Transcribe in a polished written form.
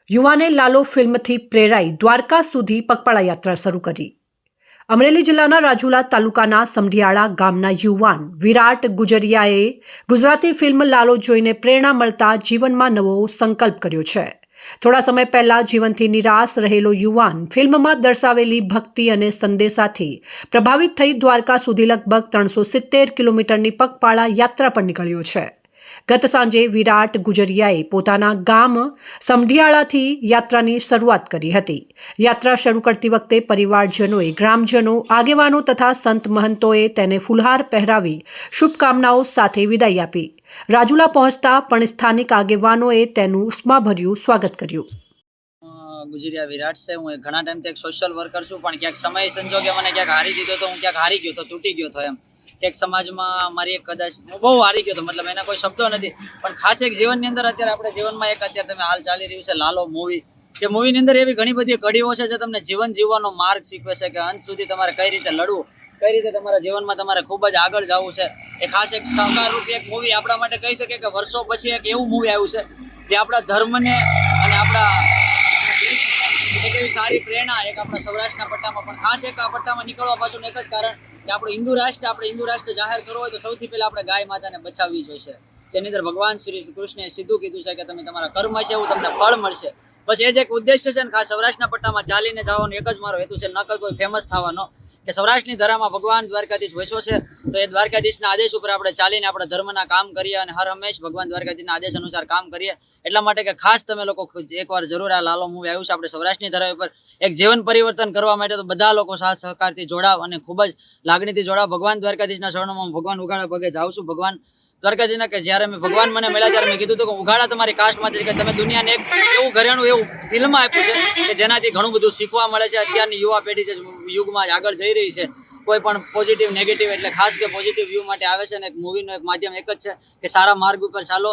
યુવાને લાલો ફિલ્મથી પ્રેરાઈ દ્વારકા સુધી પગપાળા યાત્રા શરૂ કરી. અમરેલી જિલ્લાના રાજુલા તાલુકાના સમઢિયાળા ગામના યુવાન વિરાટ ગુજરિયાએ ગુજરાતી ફિલ્મ લાલો જોઈને પ્રેરણા મળતા જીવનમાં નવો સંકલ્પ કર્યો છે. થોડા સમય પહેલા જીવનથી નિરાશ રહેલો યુવાન ફિલ્મમાં દર્શાવેલી ભક્તિ અને સંદેશાથી પ્રભાવિત થઈ દ્વારકા સુધી લગભગ 370 કિલોમીટરની પગપાળા યાત્રા પર નીકળ્યો છે. ગત સાંજે વિરાટ ગુજરિયાએ પોતાના ગામ સમઢિયાળાથી યાત્રાની શરૂઆત કરી હતી. યાત્રા શરૂ કરતી વખતે પરિવારજનોએ, ગ્રામજનો, આગેવાનો તથા સંત મહંતોએ તેને ફુલહાર પહેરાવી શુભકામનાઓ સાથે વિદાય આપી. રાજુલા પહોંચતા પણ સ્થાનિક આગેવાનોએ તેનું ઉષ્માભર્યું સ્વાગત કર્યું. ગુજરિયા વિરાટ છે. હું ઘણા ટાઈમથી એક સોશિયલ વર્કર છું, પણ ક્યાંક સમય સંજોગે મને ક્યાંક હારી દીધો તો હું ક્યાંક હારી ગયો તો તૂટી ગયો હતો. એમ એક સમાજમાં મારી એક કદાચ હું બહુ હારી ગયો હતો, મતલબ એના કોઈ શબ્દો નથી. પણ ખાસ એક જીવનની અંદર અત્યારે આપણે જીવનમાં એક અત્યારે તમે હાલ ચાલી રહ્યું છે લાલો મૂવી, જે મૂવીની અંદર એવી ઘણી બધી કડીઓ છે જે તમને જીવન જીવવાનો માર્ગ શીખવે છે કે અંત સુધી તમારે કઈ રીતે લડવું, કઈ રીતે તમારા જીવનમાં તમારે ખૂબ જ આગળ જવું છે. એ ખાસ એક સહકારરૂપી એક મૂવી આપણા માટે કહી શકે કે વર્ષો પછી એક એવું મૂવી આવ્યું છે જે આપણા ધર્મને અને આપણા એક એવી સારી પ્રેરણા એક આપણા સૌરાષ્ટ્રના પટ્ટામાં, પણ ખાસ એક આ પટ્ટામાં નીકળવા પાછળનું એક જ કારણ કે આપણે હિન્દુ રાષ્ટ્ર જાહેર કરવો હોય તો સૌથી પહેલા આપણે ગાય માતાને બચાવવી જોઈએ. જેની અંદર ભગવાન શ્રી કૃષ્ણે સીધું કીધું છે કે તમે તમારા કર્મ છે એવું તમને ફળ મળશે. બસ એ જ એક ઉદ્દેશ્ય છે ને ખાસ સૌરાષ્ટ્રના પટ્ટામાં ચાલીને જવાનો એક જ મારો હેતુ છે, ન કોઈ ફેમસ થવાનો. કે સૌરાષ્ટ્રની ધરામાં ભગવાન દ્વારકાધીશ વસ્યો છે, તો એ દ્વારકાધીશના આદેશ ઉપર આપણે ચાલીને આપણે ધર્મના કામ કરીએ અને હર હંમેશ ભગવાન દ્વારકાધીશના આદેશ અનુસાર કામ કરીએ. એટલા માટે કે ખાસ તમે લોકો એકવાર જરૂર આ લાલો મૂવી આવ્યું છે આપણે સૌરાષ્ટ્રની ધરા ઉપર એક જીવન પરિવર્તન કરવા માટે તો બધા લોકો સાથ સહકારથી જોડાવ અને ખૂબ જ લાગણીથી જોડાવ. ભગવાન દ્વારકાધીશના શરણોમાં હું ભગવાન ઉઘાડા પગે જાઉં છું. ભગવાન દ્વારકાધીશના કે જ્યારે મેં ભગવાન મને મળ્યા ત્યારે મેં કીધું હતું કે ઉઘાડા તમારી કાસ્ટમાંથી કે તમે દુનિયાને એક એવું ઘરેણું એવું ફિલ્મ આપ્યું છે કે જેનાથી ઘણું બધું શીખવા મળે છે. અત્યારની યુવા પેઢી જે યુગમાં આગળ જઈ રહી છે, કોઈ પણ પોઝિટિવ નેગેટિવ એટલે ખાસ કે પોઝિટિવ વ્યૂ માટે આવે છે. અને એક મૂવીનું એક માધ્યમ એક જ છે કે સારા માર્ગ ઉપર ચાલો